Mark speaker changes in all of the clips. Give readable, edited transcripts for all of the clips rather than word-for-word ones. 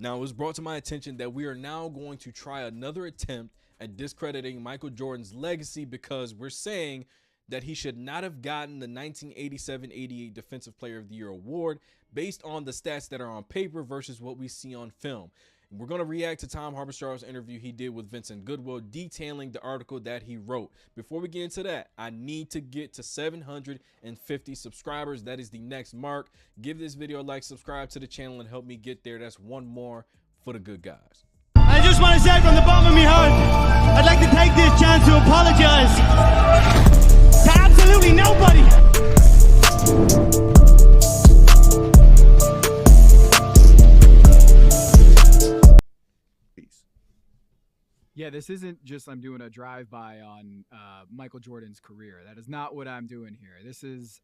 Speaker 1: Now, it was brought to my attention that we are now going to try another attempt at discrediting Michael Jordan's legacy because we're saying that he should not have gotten the 1987-88 Defensive Player of the Year award based on the stats that are on paper versus what we see on film. We're going to react to Tom Haberstrow's interview he did with Vincent Goodwill detailing the article that he wrote. Before we get into that, I need to get to 750 subscribers. That is the next mark. Give this video a like, subscribe to the channel, and help me get there. That's one more for the good guys.
Speaker 2: I just want to say from the bottom of my heart, I'd like to take this chance to apologize to absolutely nobody.
Speaker 3: Yeah, this isn't just I'm doing a drive-by on Michael Jordan's career. That is not what I'm doing here.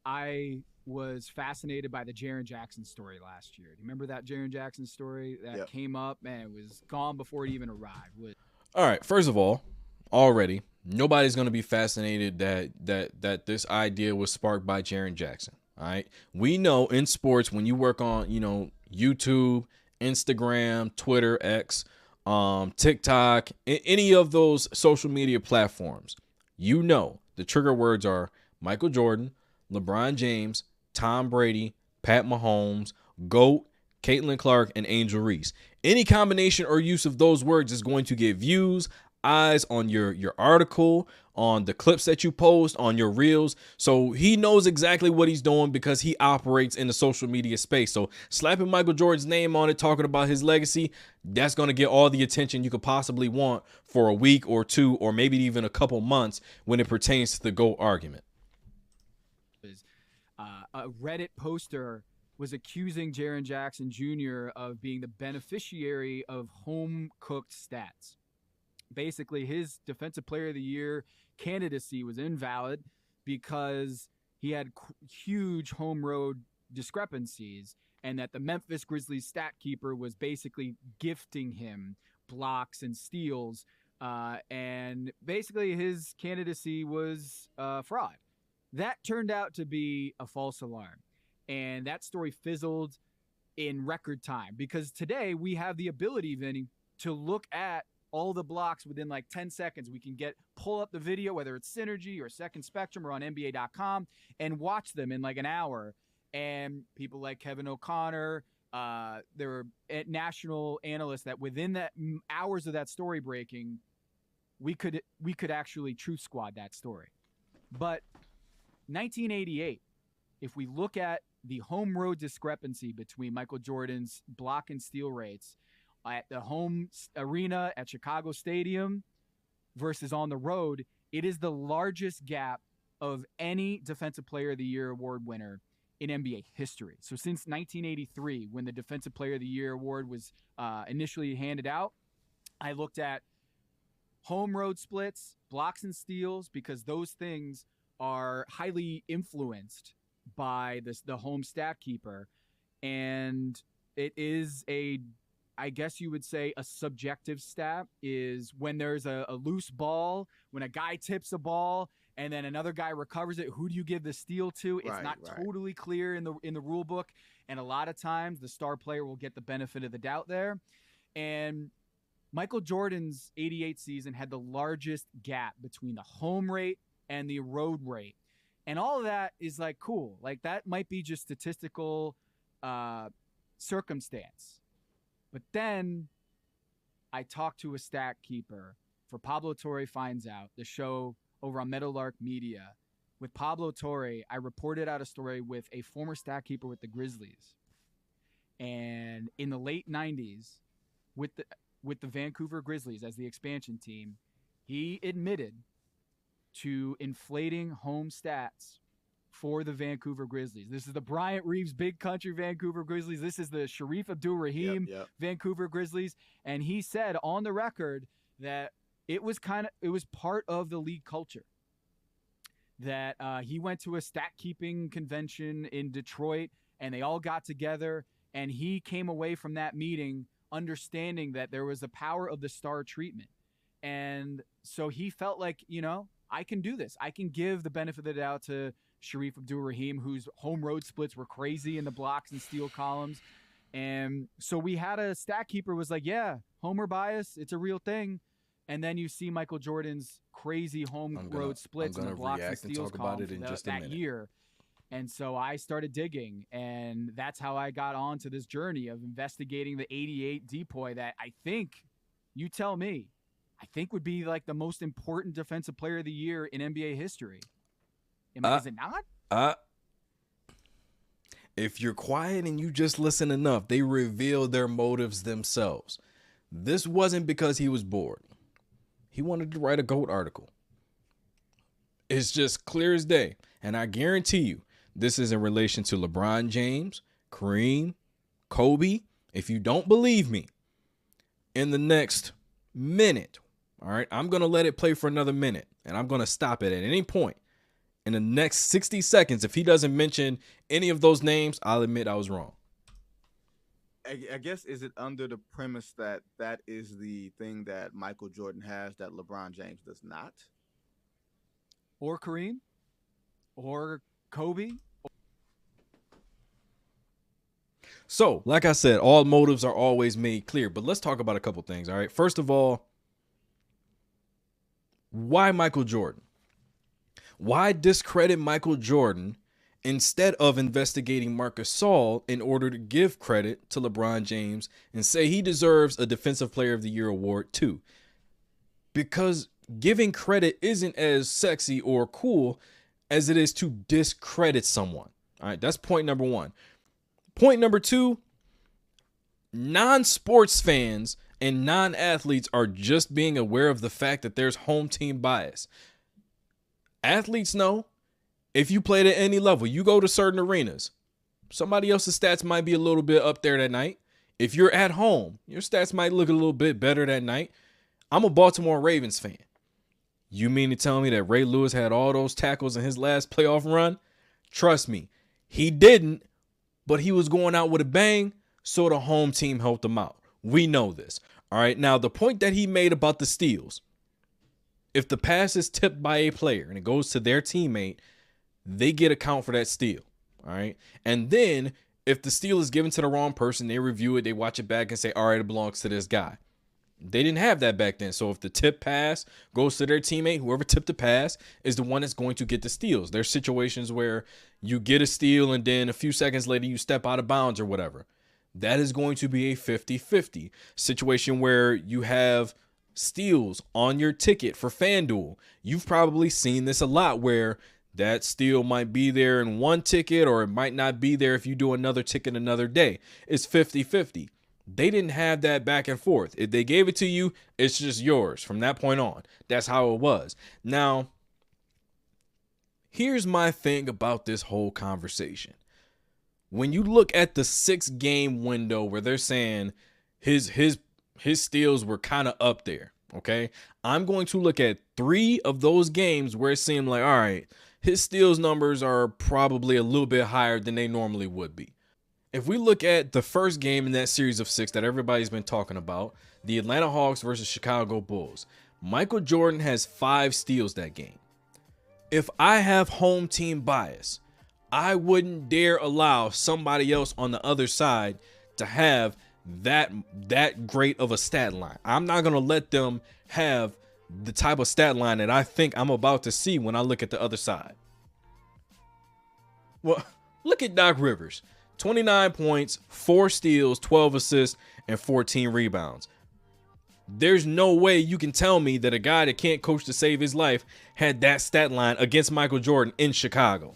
Speaker 3: I was fascinated by the Jaren Jackson story last year. Do you remember that Jaren Jackson story that came up? Man, it was gone before it even arrived.
Speaker 1: All right, first of all, already, nobody's going to be fascinated that this idea was sparked by Jaren Jackson. All right, we know in sports when you work on, YouTube, Instagram, Twitter, X, TikTok, any of those social media platforms, the trigger words are Michael Jordan, LeBron James, Tom Brady, Pat Mahomes, GOAT, Caitlin Clark, and Angel Reese. Any combination or use of those words is going to get views, eyes on your article, on the clips that you post, on your reels. So he knows exactly what he's doing because he operates in the social media space. So slapping Michael Jordan's name on it, talking about his legacy, that's going to get all the attention you could possibly want for a week or two, or maybe even a couple months when it pertains to the GOAT argument.
Speaker 3: A Reddit poster was accusing Jaren Jackson Jr. of being the beneficiary of home-cooked stats. Basically, his Defensive Player of the Year candidacy was invalid because he had huge home road discrepancies, and that the Memphis Grizzlies stat keeper was basically gifting him blocks and steals, and basically his candidacy was fraud. That turned out to be a false alarm, and that story fizzled in record time because today we have the ability, Vinny, to look at all the blocks within like 10 seconds. We can pull up the video, whether it's Synergy or Second Spectrum or on NBA.com, and watch them in like an hour. And people like Kevin O'Connor, there were national analysts that within that hours of that story breaking, we could actually truth squad that story. But 1988, if we look at the home road discrepancy between Michael Jordan's block and steal rates at the home arena at Chicago Stadium versus on the road, it is the largest gap of any Defensive Player of the Year award winner in NBA history. So since 1983, when the Defensive Player of the Year award was initially handed out, I looked at home road splits, blocks and steals, because those things are highly influenced by the home stat keeper. And it is I guess you would say a subjective stat is when there's a loose ball, when a guy tips a ball and then another guy recovers it, who do you give the steal to? It's not totally clear in the rule book. And a lot of times the star player will get the benefit of the doubt there. And Michael Jordan's 88 season had the largest gap between the home rate and the road rate. And all of that is like cool. Like that might be just statistical circumstance. But then I talked to a stat keeper for Pablo Torre Finds Out, the show over on Meadowlark Media. With Pablo Torre, I reported out a story with a former stat keeper with the Grizzlies. And in the late 90s, with the Vancouver Grizzlies as the expansion team, he admitted to inflating home stats for the Vancouver Grizzlies. This is the Bryant Reeves Big Country Vancouver Grizzlies. This is the Sharif Abdul-Rahim Vancouver Grizzlies. And he said on the record that it was part of the league culture. That he went to a stat keeping convention in Detroit and they all got together, and he came away from that meeting understanding that there was the power of the star treatment. And so he felt like, I can do this. I can give the benefit of the doubt to Sharif Abdul-Rahim, whose home road splits were crazy in the blocks and steal columns. And so we had a stat keeper was like, yeah, homer bias, it's a real thing. And then you see Michael Jordan's crazy home road splits and the blocks and steals column that year. And so I started digging, and that's how I got onto this journey of investigating the 88 DPOY that I think, you tell me, I think would be like the most important defensive player of the year in NBA history. Is it not?
Speaker 1: If you're quiet and you just listen enough, they reveal their motives themselves. This wasn't because he was bored. He wanted to write a GOAT article. It's just clear as day. And I guarantee you, this is in relation to LeBron James, Kareem, Kobe. If you don't believe me, in the next minute, all right, I'm going to let it play for another minute, and I'm going to stop it at any point. In the next 60 seconds, if he doesn't mention any of those names, I'll admit I was wrong.
Speaker 4: I guess, is it under the premise that that is the thing that Michael Jordan has that LeBron James does not?
Speaker 3: Or Kareem? Or Kobe?
Speaker 1: So, like I said, all motives are always made clear, but let's talk about a couple things, all right? First of all, why Michael Jordan? Why discredit Michael Jordan instead of investigating Marcus Gasol in order to give credit to LeBron James and say he deserves a Defensive Player of the Year award too? Because giving credit isn't as sexy or cool as it is to discredit someone. All right, that's point number one. Point number two, non-sports fans and non-athletes are just being aware of the fact that there's home team bias. Athletes know if you played at any level, you go to certain arenas, somebody else's stats might be a little bit up there that night. If you're at home, your stats might look a little bit better that night. I'm a Baltimore Ravens fan. You mean to tell me that Ray Lewis had all those tackles in his last playoff run? Trust me, he didn't, but he was going out with a bang, so the home team helped him out. We know this. All right, now the point that he made about the steals, if the pass is tipped by a player and it goes to their teammate, they get a count for that steal. All right, and then if the steal is given to the wrong person, they review it, they watch it back and say, all right, it belongs to this guy. They didn't have that back then. So if the tip pass goes to their teammate, whoever tipped the pass is the one that's going to get the steals. There's situations where you get a steal and then a few seconds later you step out of bounds or whatever. That is going to be a 50-50 situation where you have steals on your ticket for FanDuel. You've probably seen this a lot where that steal might be there in one ticket or it might not be there if you do another ticket another day. It's 50-50. They didn't have that back and forth. If they gave it to you, it's just yours from that point on. That's how it was. Now, here's my thing about this whole conversation. When you look at the 6-game window where they're saying his steals were kind of up there, okay? I'm going to look at 3 of those games where it seemed like, all right, his steals numbers are probably a little bit higher than they normally would be. If we look at the first game in that series of 6 that everybody's been talking about, the Atlanta Hawks versus Chicago Bulls, Michael Jordan has 5 steals that game. If I have home team bias, I wouldn't dare allow somebody else on the other side to have that great of a stat line. I'm not going to let them have the type of stat line that I think I'm about to see when I look at the other side. Well, look at Doc Rivers. 29 points, 4 steals, 12 assists, and 14 rebounds. There's no way you can tell me that a guy that can't coach to save his life had that stat line against Michael Jordan in Chicago.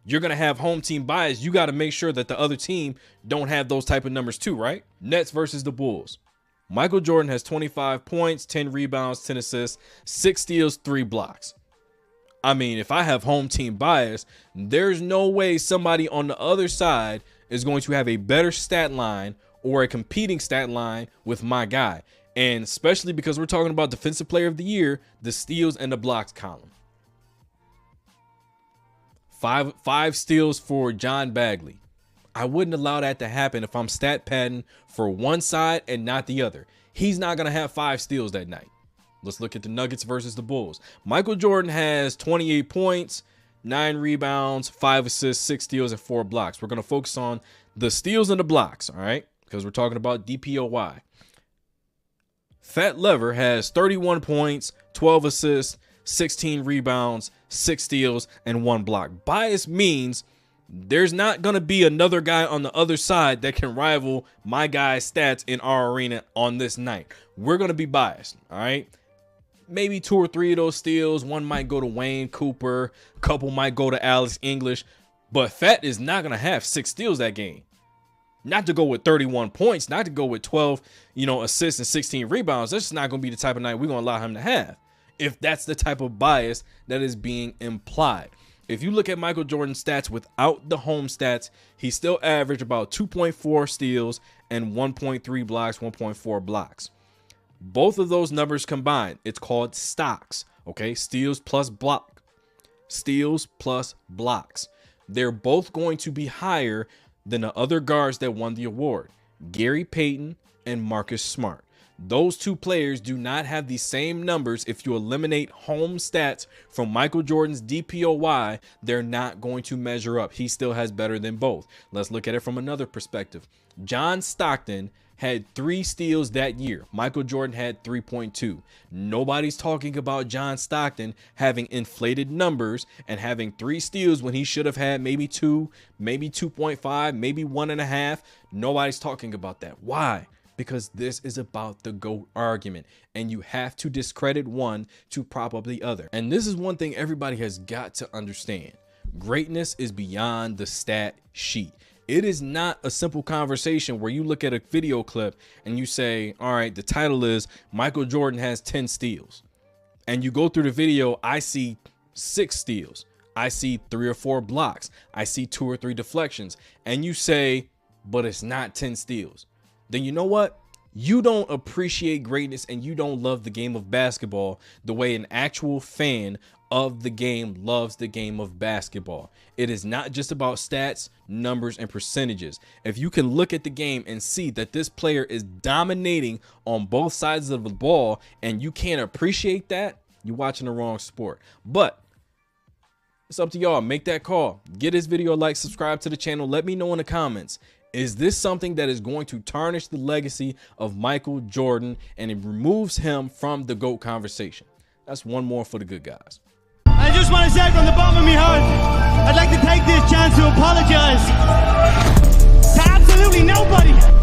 Speaker 1: You're going to have home team bias. You got to make sure that the other team don't have those type of numbers too, right? Nets versus the Bulls. Michael Jordan has 25 points, 10 rebounds, 10 assists, 6 steals, 3 blocks. I mean, if I have home team bias, there's no way somebody on the other side is going to have a better stat line or a competing stat line with my guy. And especially because we're talking about Defensive Player of the Year, the steals and the blocks column. 5 steals for John Bagley. I wouldn't allow that to happen if I'm stat padding for one side and not the other. He's not going to have 5 steals that night. Let's look at the Nuggets versus the Bulls. Michael Jordan has 28 points, 9 rebounds, 5 assists, 6 steals, and 4 blocks. We're going to focus on the steals and the blocks, all right? because we're talking about DPOY. Fat Lever has 31 points, 12 assists, 16 rebounds, 6 steals, and 1 block. Bias means there's not going to be another guy on the other side that can rival my guy's stats in our arena on this night. We're going to be biased, all right? Maybe 2 or 3 of those steals. One might go to Wayne Cooper. A couple might go to Alex English. But Fat is not going to have 6 steals that game. Not to go with 31 points, not to go with 12, assists and 16 rebounds. That's just not going to be the type of night we're going to allow him to have, if that's the type of bias that is being implied. If you look at Michael Jordan's stats without the home stats, he still averaged about 2.4 steals and 1.3 blocks, 1.4 blocks. Both of those numbers combined, it's called stocks, okay? Steals plus block. Steals plus blocks. They're both going to be higher than the other guards that won the award, Gary Payton and Marcus Smart. Those two players do not have the same numbers. If you eliminate home stats from Michael Jordan's DPOY, they're not going to measure up. He still has better than both. Let's look at it from another perspective. John Stockton had 3 steals that year. Michael Jordan had 3.2. Nobody's talking about John Stockton having inflated numbers and having 3 steals when he should have had maybe 2, maybe 2.5, maybe 1.5. Nobody's talking about that. Why? Because this is about the GOAT argument, and you have to discredit one to prop up the other. And this is one thing everybody has got to understand. Greatness is beyond the stat sheet. It is not a simple conversation where you look at a video clip and you say, all right, the title is Michael Jordan has 10 steals. And you go through the video, I see 6 steals. I see 3 or 4 blocks. I see 2 or 3 deflections. And you say, but it's not 10 steals. Then you know what? You don't appreciate greatness and you don't love the game of basketball the way an actual fan of the game loves the game of basketball. It is not just about stats, numbers, and percentages. If you can look at the game and see that this player is dominating on both sides of the ball and you can't appreciate that, you're watching the wrong sport. But it's up to y'all. Make that call. Get this video a like, subscribe to the channel. Let me know in the comments. Is this something that is going to tarnish the legacy of Michael Jordan and it removes him from the GOAT conversation? That's one more for the good guys.
Speaker 2: I just want to say from the bottom of my heart, I'd like to take this chance to apologize to absolutely nobody.